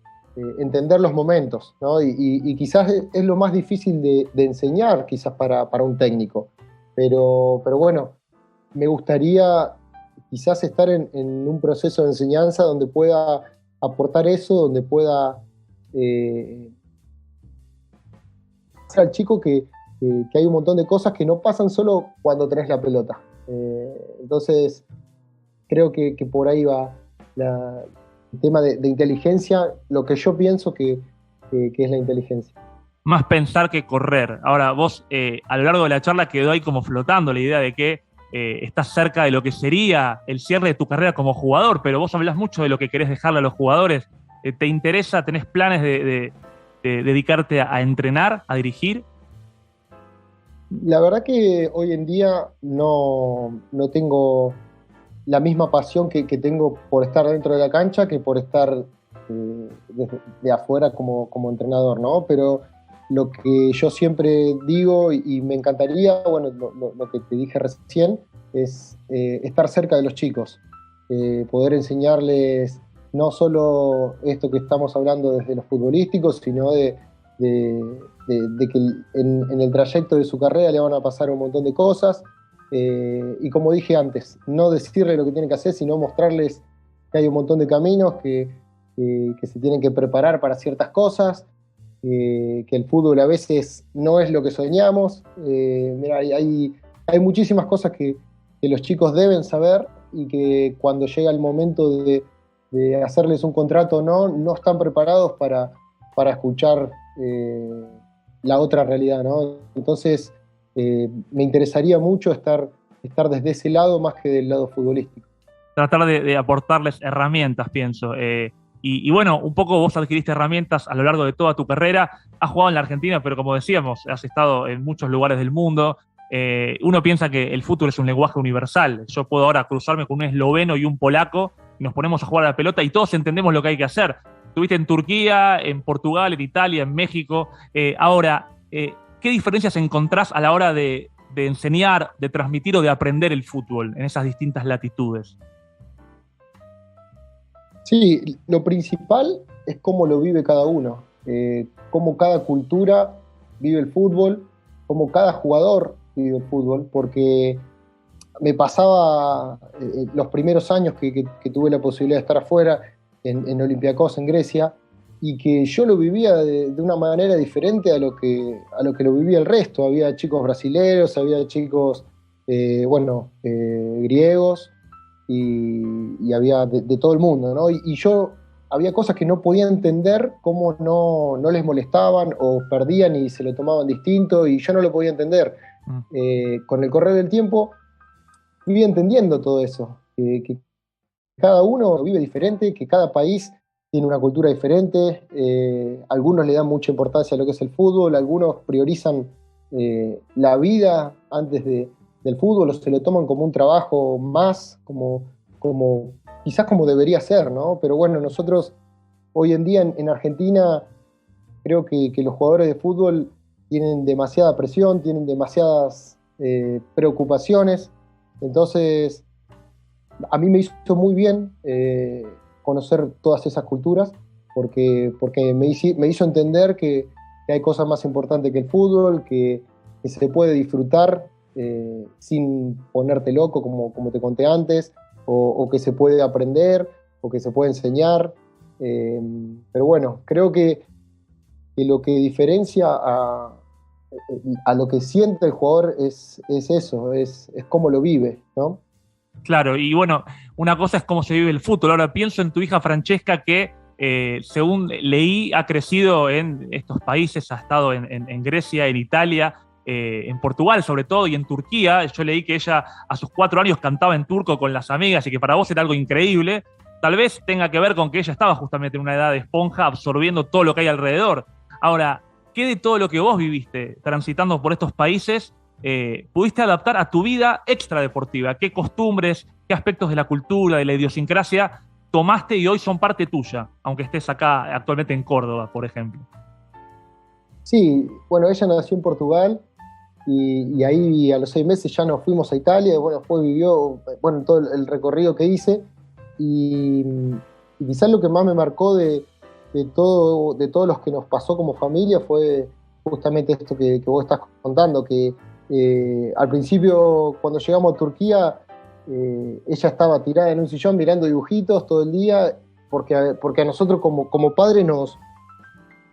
entender los momentos, ¿no? Y quizás es lo más difícil de enseñar, quizás para un técnico, pero bueno, me gustaría quizás estar en un proceso de enseñanza donde pueda aportar eso, donde pueda hacer al chico que hay un montón de cosas que no pasan solo cuando tenés la pelota. Entonces, creo que por ahí va tema de inteligencia, lo que yo pienso que es la inteligencia. Más pensar que correr. Ahora, vos a lo largo de la charla quedó ahí como flotando la idea de que estás cerca de lo que sería el cierre de tu carrera como jugador, pero vos hablás mucho de lo que querés dejarle a los jugadores. ¿Te interesa, tenés planes de dedicarte a entrenar, a dirigir? La verdad que hoy en día no tengo la misma pasión que tengo por estar dentro de la cancha que por estar de afuera como entrenador, ¿no? Pero lo que yo siempre digo y me encantaría, bueno, lo que te dije recién, es estar cerca de los chicos, poder enseñarles no solo esto que estamos hablando desde lo futbolístico, sino de que en el trayecto de su carrera le van a pasar un montón de cosas, y como dije antes, no decirle lo que tienen que hacer, sino mostrarles que hay un montón de caminos, que se tienen que preparar para ciertas cosas, que el fútbol a veces no es lo que soñamos. Mira, hay muchísimas cosas que los chicos deben saber y que cuando llega el momento de hacerles un contrato no están preparados para escuchar la otra realidad, ¿no? Entonces, me interesaría mucho estar desde ese lado más que del lado futbolístico. Tratar de aportarles herramientas, pienso. Y bueno, un poco vos adquiriste herramientas a lo largo de toda tu carrera. Has jugado en la Argentina, pero como decíamos, has estado en muchos lugares del mundo. Uno piensa que el fútbol es un lenguaje universal. Yo puedo ahora cruzarme con un esloveno y un polaco y nos ponemos a jugar a la pelota y todos entendemos lo que hay que hacer. Estuviste en Turquía, en Portugal, en Italia, en México. Ahora, ¿qué diferencias encontrás a la hora de enseñar, de transmitir o de aprender el fútbol en esas distintas latitudes? Sí, lo principal es cómo lo vive cada uno, cómo cada cultura vive el fútbol, cómo cada jugador vive el fútbol, porque me pasaba los primeros años que tuve la posibilidad de estar afuera en Olympiacos, en Grecia, y que yo lo vivía de una manera diferente a lo que lo vivía el resto. Había chicos brasileños, había chicos griegos, y había de todo el mundo, ¿no? Y yo había cosas que no podía entender, cómo no les molestaban o perdían y se lo tomaban distinto, y yo no lo podía entender. Con el correr del tiempo fui entendiendo todo eso, que cada uno vive diferente, que cada país tiene una cultura diferente, algunos le dan mucha importancia a lo que es el fútbol, algunos priorizan la vida antes del fútbol, o se lo toman como un trabajo más, quizás como debería ser, ¿no? Pero bueno, nosotros hoy en día en Argentina creo que los jugadores de fútbol tienen demasiada presión, tienen demasiadas preocupaciones, entonces a mí me hizo muy bien conocer todas esas culturas, porque me hizo entender que hay cosas más importantes que el fútbol, que se puede disfrutar sin ponerte loco, como te conté antes, o que se puede aprender, o que se puede enseñar. Pero bueno, creo que lo que diferencia a lo que siente el jugador es eso, es cómo lo vive, ¿no? Claro, y bueno, una cosa es cómo se vive el fútbol. Ahora pienso en tu hija Francesca que, según leí, ha crecido en estos países, ha estado en Grecia, en Italia, en Portugal sobre todo, y en Turquía. Yo leí que ella a sus 4 años cantaba en turco con las amigas y que para vos era algo increíble. Tal vez tenga que ver con que ella estaba justamente en una edad de esponja, absorbiendo todo lo que hay alrededor. Ahora, ¿qué de todo lo que vos viviste transitando por estos países pudiste adaptar a tu vida extradeportiva? ¿Qué costumbres, qué aspectos de la cultura, de la idiosincrasia tomaste y hoy son parte tuya, aunque estés acá actualmente en Córdoba, por ejemplo? Sí, bueno, ella nació en Portugal y ahí a los 6 meses ya nos fuimos a Italia, y bueno, vivió todo el recorrido que hice, y quizás lo que más me marcó de todos los que nos pasó como familia fue justamente esto que vos estás contando, que al principio cuando llegamos a Turquía ella estaba tirada en un sillón mirando dibujitos todo el día, porque a nosotros como padres nos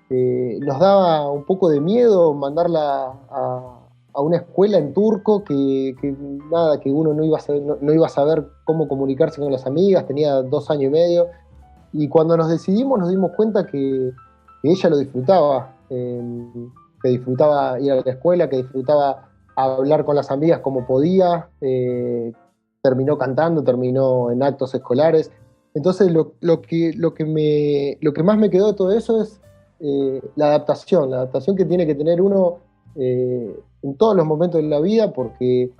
daba un poco de miedo mandarla a una escuela en turco, que uno no iba a saber cómo comunicarse con las amigas, tenía 2 años y medio, Y cuando nos decidimos nos dimos cuenta que ella lo disfrutaba, que disfrutaba ir a la escuela, que disfrutaba hablar con las amigas como podía, terminó cantando, terminó en actos escolares. Entonces lo que más me quedó de todo eso es la adaptación que tiene que tener uno en todos los momentos de la vida, porque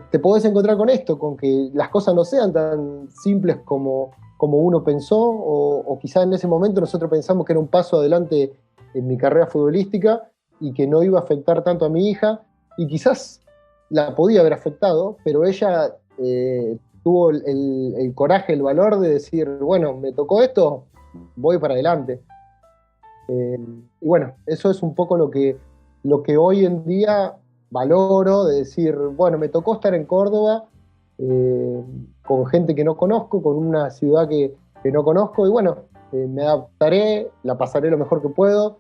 te podés encontrar con esto, con que las cosas no sean tan simples como uno pensó, o quizás en ese momento nosotros pensamos que era un paso adelante en mi carrera futbolística y que no iba a afectar tanto a mi hija, y quizás la podía haber afectado, pero ella tuvo el coraje, el valor de decir, bueno, me tocó esto, voy para adelante. Y bueno, eso es un poco lo que hoy en día valoro, de decir, bueno, me tocó estar en Córdoba, con gente que no conozco, con una ciudad que no conozco, y bueno, me adaptaré, la pasaré lo mejor que puedo,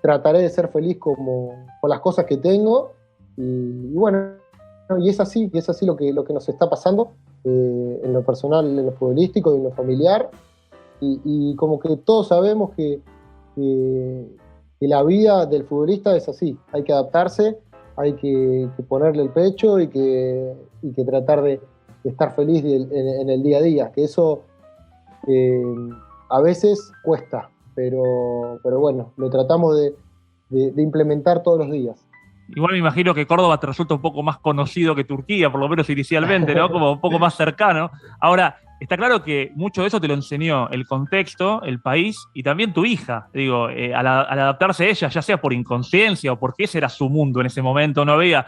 trataré de ser feliz con las cosas que tengo, y bueno, y es así lo que nos está pasando, en lo personal, en lo futbolístico y en lo familiar, y como que todos sabemos que la vida del futbolista es así, hay que adaptarse, hay que ponerle el pecho y que tratar de estar feliz en el día a día, que eso a veces cuesta, pero bueno, lo tratamos de implementar todos los días. Igual me imagino que Córdoba te resulta un poco más conocido que Turquía, por lo menos inicialmente, ¿no? Como un poco más cercano. Ahora, está claro que mucho de eso te lo enseñó el contexto, el país y también tu hija. Digo, al adaptarse a ella, ya sea por inconsciencia o porque ese era su mundo en ese momento, no había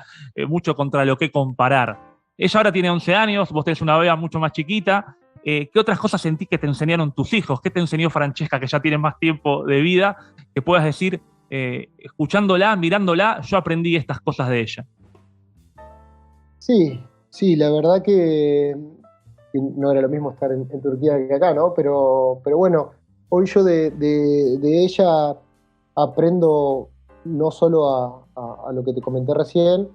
mucho contra lo que comparar. Ella ahora tiene 11 años, vos tenés una beba mucho más chiquita. ¿Qué otras cosas sentís que te enseñaron tus hijos? ¿Qué te enseñó Francesca, que ya tiene más tiempo de vida, que puedas decir, escuchándola, mirándola, yo aprendí estas cosas de ella? Sí, la verdad que no era lo mismo estar en Turquía que acá, ¿no? Pero bueno, hoy yo de ella aprendo no solo a lo que te comenté recién,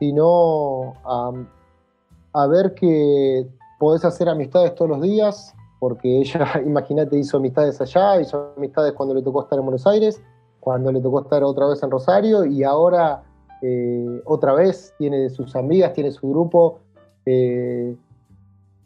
sino a ver que podés hacer amistades todos los días, porque ella, imagínate, hizo amistades allá, hizo amistades cuando le tocó estar en Buenos Aires, cuando le tocó estar otra vez en Rosario, y ahora otra vez tiene sus amigas, tiene su grupo,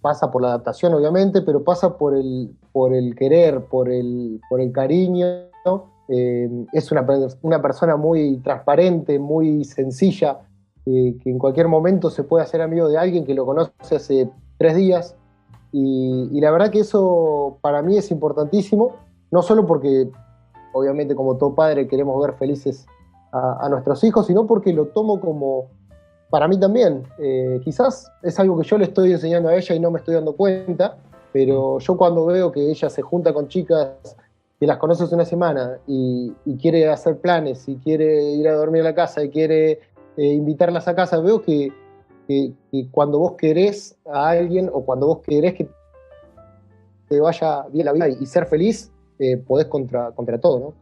pasa por la adaptación obviamente, pero pasa por el querer, por el cariño, ¿no? Es una persona muy transparente, muy sencilla, que en cualquier momento se puede hacer amigo de alguien que lo conoce hace 3 días, y la verdad que eso para mí es importantísimo, no solo porque obviamente como todo padre queremos ver felices a nuestros hijos, sino porque lo tomo como, para mí también, quizás es algo que yo le estoy enseñando a ella y no me estoy dando cuenta, pero yo cuando veo que ella se junta con chicas que las conoce hace una semana y quiere hacer planes, y quiere ir a dormir a la casa, y quiere invitarlas a casa, veo que cuando vos querés a alguien, o cuando vos querés que te vaya bien la vida y ser feliz, podés contra todo, ¿no?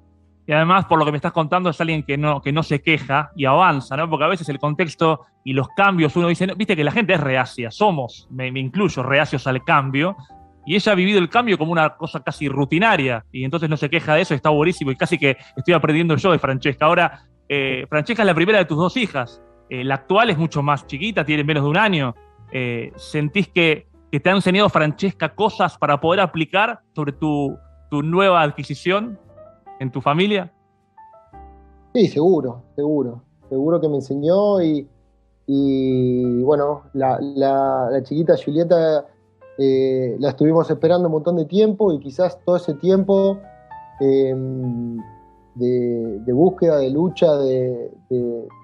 Y además, por lo que me estás contando, es alguien que no se queja y avanza, ¿no? Porque a veces el contexto y los cambios, uno dice, viste que la gente es reacia, me incluyo, reacios al cambio, y ella ha vivido el cambio como una cosa casi rutinaria, y entonces no se queja de eso, está buenísimo, y casi que estoy aprendiendo yo de Francesca. Ahora, Francesca es la primera de tus 2 hijas, la actual es mucho más chiquita, tiene menos de 1 año. ¿Sentís que te ha enseñado Francesca cosas para poder aplicar sobre tu nueva adquisición en tu familia? Sí, seguro que me enseñó, y bueno, la chiquita Julieta la estuvimos esperando un montón de tiempo, y quizás todo ese tiempo de búsqueda, de lucha, de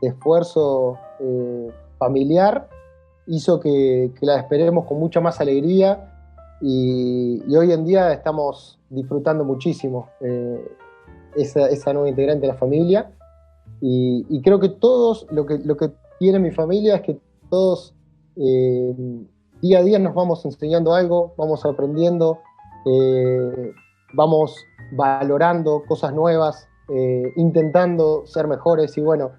esfuerzo familiar hizo que la esperemos con mucha más alegría, y hoy en día estamos disfrutando muchísimo esa nueva integrante de la familia, y creo que todos, lo que tiene mi familia es que todos día a día nos vamos enseñando algo, vamos aprendiendo, vamos valorando cosas nuevas, intentando ser mejores, y bueno,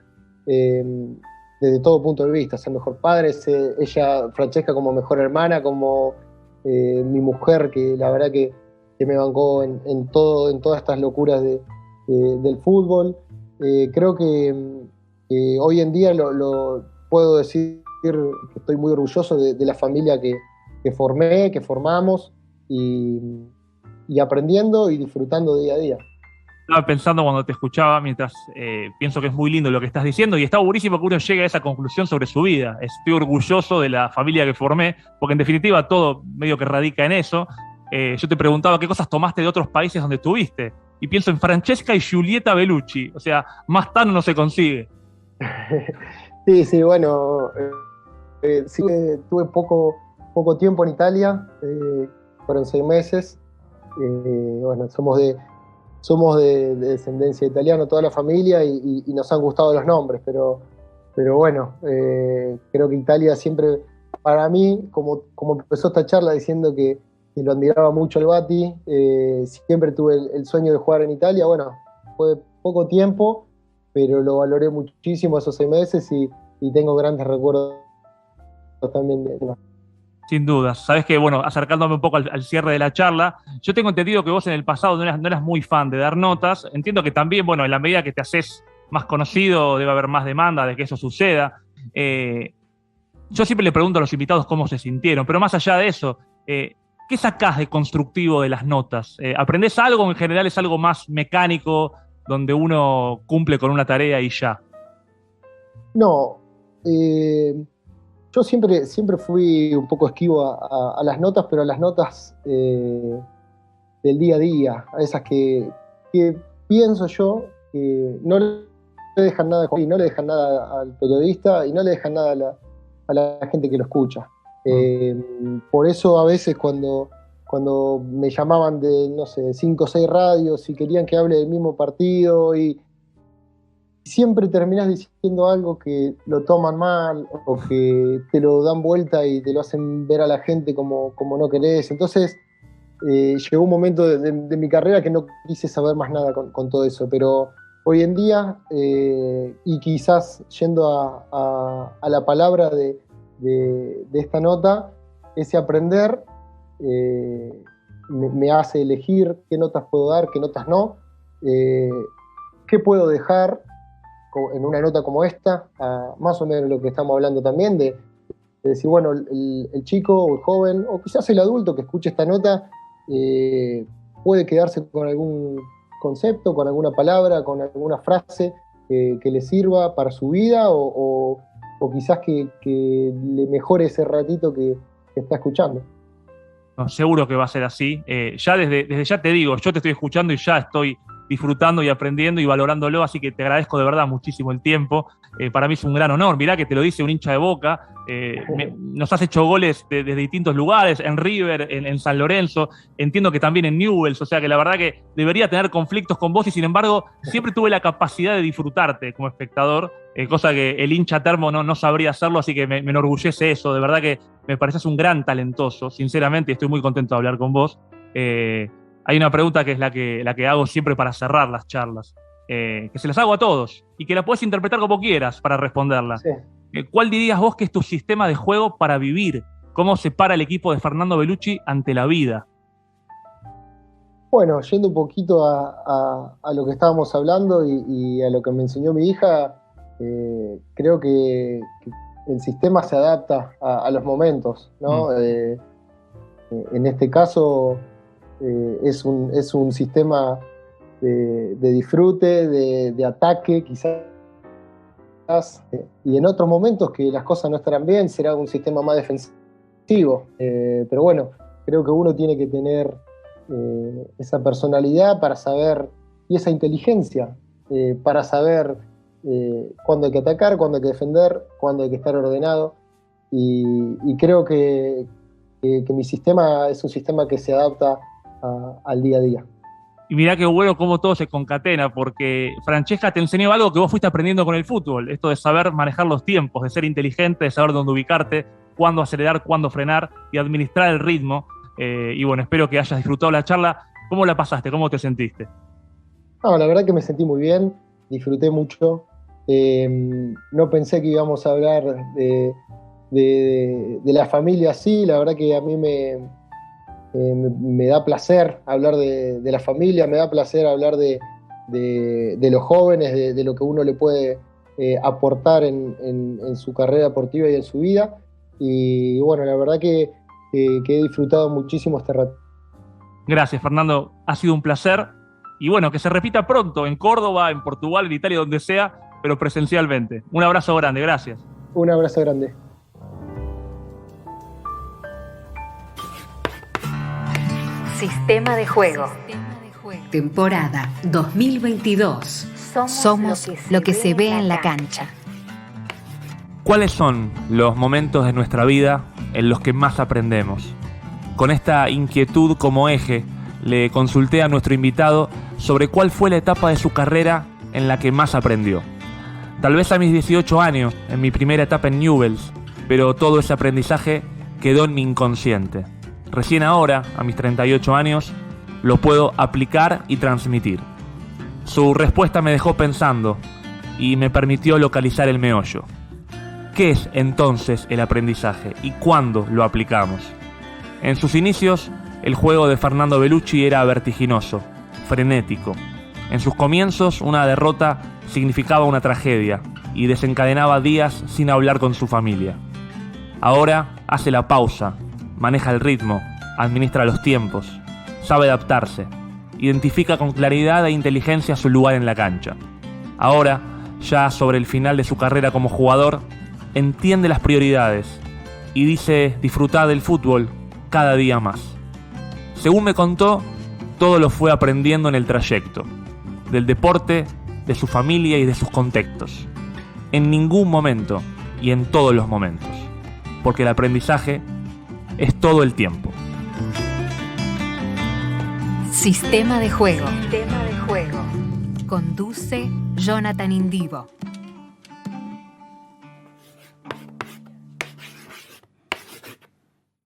desde todo punto de vista, ser mejor padre, ella, Francesca, como mejor hermana, como mi mujer, que la verdad que me bancó en todas estas locuras del fútbol. Creo que hoy en día lo puedo decir que estoy muy orgulloso de la familia que formé, que formamos, y aprendiendo y disfrutando día a día. Estaba pensando cuando te escuchaba, mientras pienso que es muy lindo lo que estás diciendo, y está buenísimo que uno llegue a esa conclusión sobre su vida. Estoy orgulloso de la familia que formé, porque en definitiva todo medio que radica en eso. Yo te preguntaba qué cosas tomaste de otros países donde estuviste, y pienso en Francesca y Giulietta Bellucci, o sea, más tan no se consigue. Sí, bueno, sí, tuve poco tiempo en Italia, fueron 6 meses. Bueno, somos de descendencia italiana, toda la familia, y nos han gustado los nombres, pero bueno, creo que Italia siempre, para mí, como empezó esta charla diciendo que lo admiraba mucho el Bati, siempre tuve el sueño de jugar en Italia. Bueno, fue poco tiempo, pero lo valoré muchísimo esos 6 meses y tengo grandes recuerdos también de él. Sin dudas. Sabes que, bueno, acercándome un poco al cierre de la charla, yo tengo entendido que vos en el pasado no eras muy fan de dar notas. Entiendo que también, bueno, en la medida que te haces más conocido, debe haber más demanda de que eso suceda. Yo siempre le pregunto a los invitados cómo se sintieron, pero más allá de eso, ¿qué sacás de constructivo de las notas? ¿Aprendés algo o en general es algo más mecánico, donde uno cumple con una tarea y ya? No, yo siempre fui un poco esquivo a las notas, pero a las notas del día a día, a esas que pienso yo que no le dejan nada, y no le dejan nada al periodista y no le dejan nada a la gente que lo escucha. Por eso a veces cuando me llamaban de, no sé, 5 o 6 radios y querían que hable del mismo partido, y siempre terminás diciendo algo que lo toman mal o que te lo dan vuelta y te lo hacen ver a la gente como no querés. Entonces llegó un momento de mi carrera que no quise saber más nada con todo eso, pero hoy en día, y quizás yendo a la palabra de esta nota, ese aprender me hace elegir qué notas puedo dar, qué notas no, qué puedo dejar en una nota como esta, más o menos lo que estamos hablando también, de decir, bueno, el chico o el joven, o quizás el adulto que escuche esta nota, puede quedarse con algún concepto, con alguna palabra, con alguna frase que le sirva para su vida, o quizás que le mejore ese ratito que está escuchando. No, seguro que va a ser así. Ya desde ya te digo, yo te estoy escuchando y ya estoy disfrutando y aprendiendo y valorándolo, así que te agradezco de verdad muchísimo el tiempo. Para mí es un gran honor. Mirá que te lo dice un hincha de Boca. Nos has hecho goles desde distintos lugares, en River, en San Lorenzo, entiendo que también en Newell's, o sea que la verdad que debería tener conflictos con vos y sin embargo siempre tuve la capacidad de disfrutarte como espectador, cosa que el hincha termo no sabría hacerlo, así que me enorgullece eso. De verdad que me pareces un gran talentoso, sinceramente, y estoy muy contento de hablar con vos. Hay una pregunta que es la que hago siempre para cerrar las charlas, que se las hago a todos y que la puedes interpretar como quieras para responderla. Sí. ¿Cuál dirías vos que es tu sistema de juego para vivir? ¿Cómo se para el equipo de Fernando Bellucci ante la vida? Bueno, yendo un poquito a lo que estábamos hablando y a lo que me enseñó mi hija, creo que el sistema se adapta a los momentos, ¿no? En este caso es un sistema de disfrute, de ataque, quizás, y en otros momentos que las cosas no estarán bien, será un sistema más defensivo. Pero bueno, creo que uno tiene que tener esa personalidad para saber, y esa inteligencia, para saber cuándo hay que atacar, cuándo hay que defender, cuándo hay que estar ordenado. Y creo que mi sistema es un sistema que se adapta al día a día. Y mirá qué bueno cómo todo se concatena, porque Francesca te enseñó algo que vos fuiste aprendiendo con el fútbol, esto de saber manejar los tiempos, de ser inteligente, de saber dónde ubicarte, cuándo acelerar, cuándo frenar y administrar el ritmo. Y bueno, espero que hayas disfrutado la charla. ¿Cómo la pasaste? ¿Cómo te sentiste? No, la verdad que me sentí muy bien, disfruté mucho. No pensé que íbamos a hablar de la familia así. La verdad que a mí me me da placer hablar de la familia, me da placer hablar de los jóvenes, de lo que uno le puede aportar en su carrera deportiva y en su vida. Y bueno, la verdad que he disfrutado muchísimo este rato. Gracias, Fernando. Ha sido un placer. Y bueno, que se repita pronto en Córdoba, en Portugal, en Italia, donde sea, pero presencialmente. Un abrazo grande, gracias. Un abrazo grande. Sistema de juego. Temporada 2022. Somos lo que se ve en la cancha. ¿Cuáles son los momentos de nuestra vida en los que más aprendemos? Con esta inquietud como eje, le consulté a nuestro invitado sobre cuál fue la etapa de su carrera en la que más aprendió. Tal vez a mis 18 años, en mi primera etapa en Newell's, pero todo ese aprendizaje quedó en mi inconsciente. Recién ahora, a mis 38 años, lo puedo aplicar y transmitir. Su respuesta me dejó pensando y me permitió localizar el meollo. ¿Qué es entonces el aprendizaje y cuándo lo aplicamos? En sus inicios, el juego de Fernando Bellucci era vertiginoso, frenético. En sus comienzos, una derrota significaba una tragedia y desencadenaba días sin hablar con su familia. Ahora hace la pausa, maneja el ritmo, administra los tiempos, sabe adaptarse, identifica con claridad e inteligencia su lugar en la cancha. Ahora, ya sobre el final de su carrera como jugador, entiende las prioridades y dice disfrutar del fútbol cada día más. Según me contó, todo lo fue aprendiendo en el trayecto, del deporte, de su familia y de sus contextos. En ningún momento y en todos los momentos, porque el aprendizaje es todo el tiempo. Sistema de juego. Conduce Jonathan Indivo.